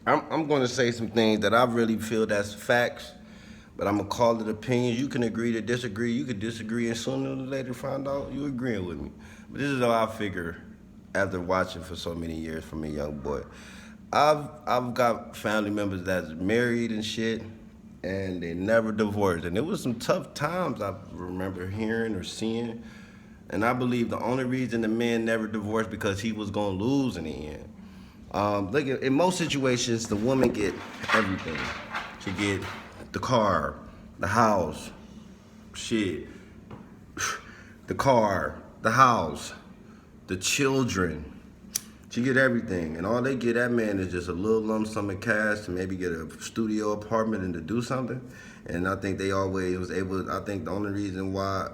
I'm going to say some things that I really feel that's facts, but I'm gonna call it opinions. You can agree to disagree. You could disagree, and sooner or later find out you agreeing with me. But this is how I figure after watching for so many years from a young boy. I've got family members that's married and shit, and they never divorced. And it was some tough times I remember hearing or seeing. And I believe the only reason the man never divorced because he was gonna lose in the end. Look, in most situations, the woman get everything. She get the car, the house, shit, the car, the house, the children. She get everything, and all they get that man is just a little lump sum of cash to maybe get a studio apartment and to do something. And I think they always was able. I think the only reason why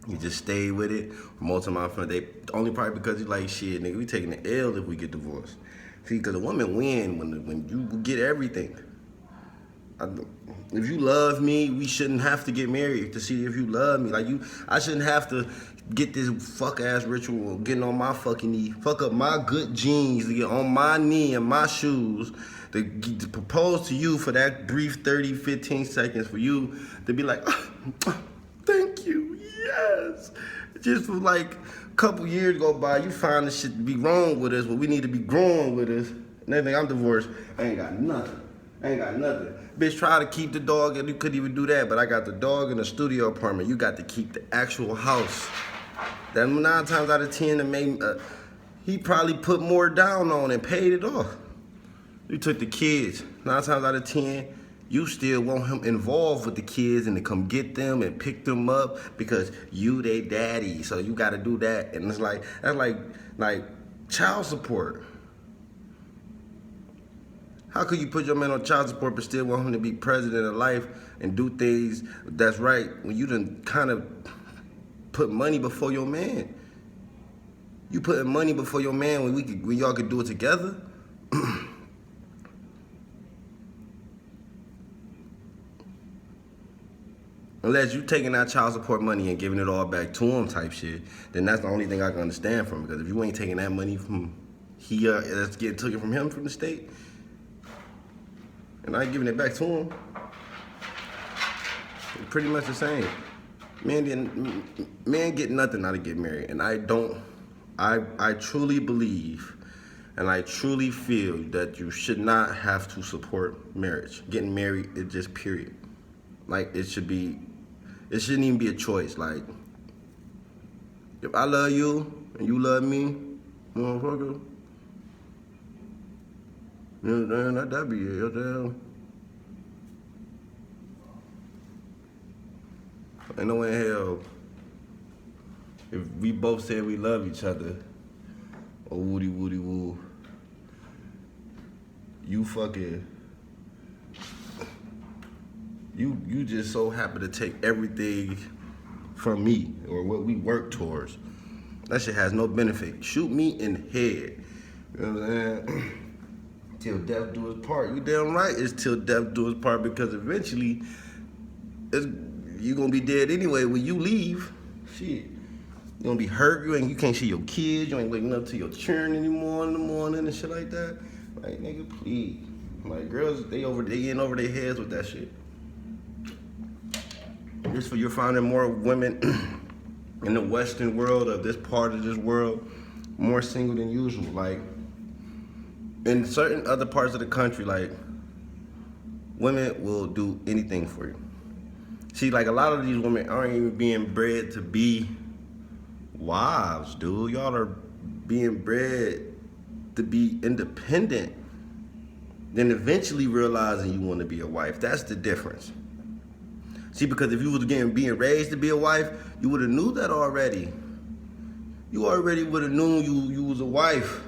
he just stayed with it. Most of my friends, they only probably because he's like, shit, nigga, we taking the L if we get divorced. See, because the woman win when you get everything. If you love me, we shouldn't have to get married to see if you love me. Like I shouldn't have to get this fuck ass ritual of getting on my fucking knee, fuck up my good jeans to get on my knee and my shoes to propose to you for that brief 30, 15 seconds for you to be like, thank you, yes. Just for like a couple years go by, you find this shit to be wrong with us, but we need to be growing with us. And they think I'm divorced, I ain't got nothing. I ain't got nothing. Bitch, try to keep the dog, and you couldn't even do that, but I got the dog in the studio apartment. You got to keep the actual house. That 9 times out of 10, he probably put more down on and paid it off. You took the kids. 9 times out of 10, you still want him involved with the kids and to come get them and pick them up because you they daddy. So you got to do that, and it's like that's like child support. How could you put your man on child support but still want him to be president of life and do things that's right when you done kind of put money before your man? You putting money before your man when y'all could do it together? Unless you taking that child support money and giving it all back to him type shit, then that's the only thing I can understand from it. Because if you ain't taking that money from that's getting taken from him from the state, and I ain't giving it back to him, it's pretty much the same. Man get nothing out of getting married, and I truly believe, and I truly feel that you should not have to support marriage. Getting married is just period. Like it shouldn't even be a choice. Like if I love you and you love me, motherfucker. You know what I'm saying? That'd be it. You know what I'm saying? Ain't no way in hell if we both said we love each other, or woody woo, you fucking, you just so happen to take everything from me or what we work towards. That shit has no benefit. Shoot me in the head. You know what I'm saying? Till death do us part. You damn right it's till death do us part because eventually you gonna be dead anyway when you leave. Shit. You gonna be hurt, you can't see your kids, you ain't waking up to your children anymore in the morning and shit like that. Like nigga, please. Like girls, they in over their heads with that shit. Just for you're finding more women in the Western world of this part of this world more single than usual. Like in certain other parts of the country, like women will do anything for you. See, like a lot of these women aren't even being bred to be wives, dude. Y'all are being bred to be independent, then eventually realizing you want to be a wife. That's the difference. See, because if you was being raised to be a wife, you would have knew that already. You already would have known you was a wife.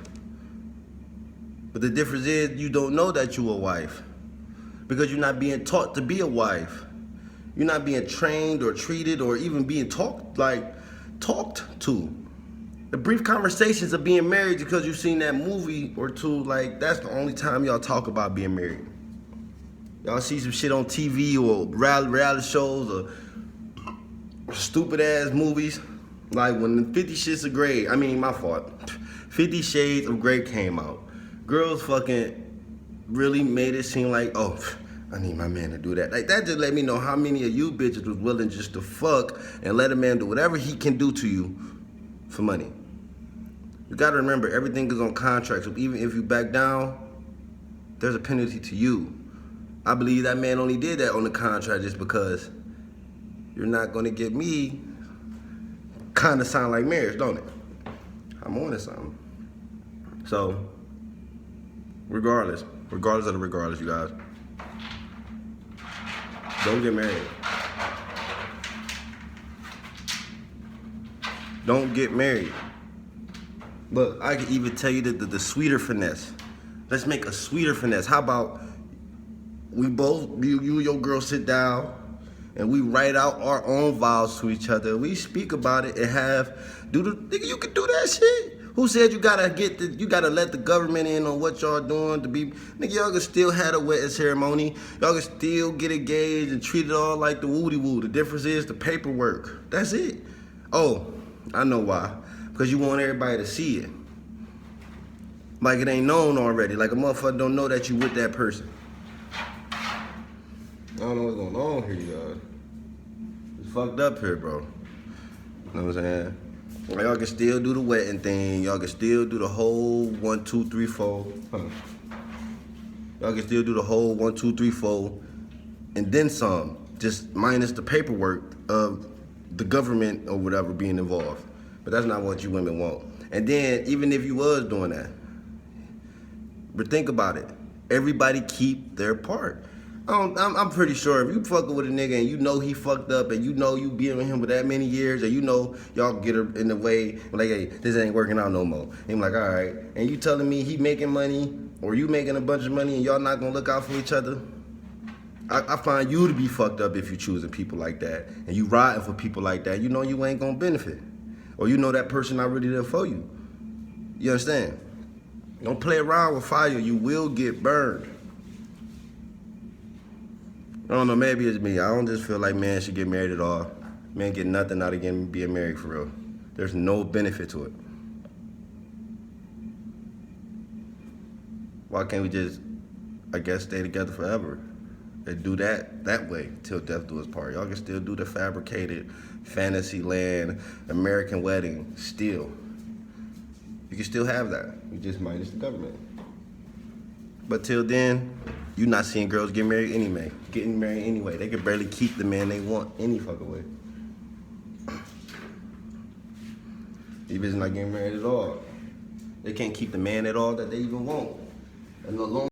But the difference is you don't know that you a wife because you're not being taught to be a wife. You're not being trained or treated or even being talked to. The brief conversations of being married because you've seen that movie or two, like that's the only time y'all talk about being married. Y'all see some shit on TV or reality shows or stupid ass movies. Like when 50 Shades of Grey, my fault. 50 Shades of Grey came out. Girls fucking really made it seem like, oh, I need my man to do that. Like, that just let me know how many of you bitches was willing just to fuck and let a man do whatever he can do to you for money. You gotta remember, everything is on contract, so even if you back down, there's a penalty to you. I believe that man only did that on the contract just because you're not gonna get me. Kinda sound like marriage, don't it? I'm on to something. So, regardless of the regardless, you guys, don't get married. Don't get married. Look, I can even tell you the sweeter finesse. Let's make a sweeter finesse. How about we both, you and your girl sit down and we write out our own vows to each other. We speak about it and nigga, you can do that shit. Who said you gotta let the government in on what y'all doing to be, nigga, y'all can still have a wedding ceremony. Y'all can still get engaged and treat it all like the woody woo. The difference is the paperwork. That's it. Oh, I know why. Because you want everybody to see it. Like it ain't known already. Like a motherfucker don't know that you with that person. I don't know what's going on here, y'all. It's fucked up here, bro. You know what I'm saying? Y'all can still do the wedding thing. Y'all can still do the whole 1, 2, 3, 4. Y'all can still do the whole 1, 2, 3, 4, and then some. Just minus the paperwork of the government or whatever being involved. But that's not what you women want. And then, even if you was doing that, but think about it. Everybody keep their part. I'm pretty sure if you fucking with a nigga and you know he fucked up and you know you been with him for that many years and you know y'all get her in the way, like, hey, this ain't working out no more. And I'm like, all right. And you telling me he making money or you making a bunch of money and y'all not gonna look out for each other? I find you to be fucked up if you choosing people like that and you riding for people like that. You know you ain't gonna benefit. Or you know that person not really there for you. You understand? Don't play around with fire. You will get burned. I don't know, maybe it's me. I don't just feel like men should get married at all. Men get nothing out of being married for real. There's no benefit to it. Why can't we just, I guess, stay together forever? And do that way till death do us part. Y'all can still do the fabricated fantasy land American wedding still. You can still have that. You just minus the government. But till then, you not seeing girls getting married anyway. They can barely keep the man they want any fucking way. These bitches not getting married at all. They can't keep the man at all that they even want. And alone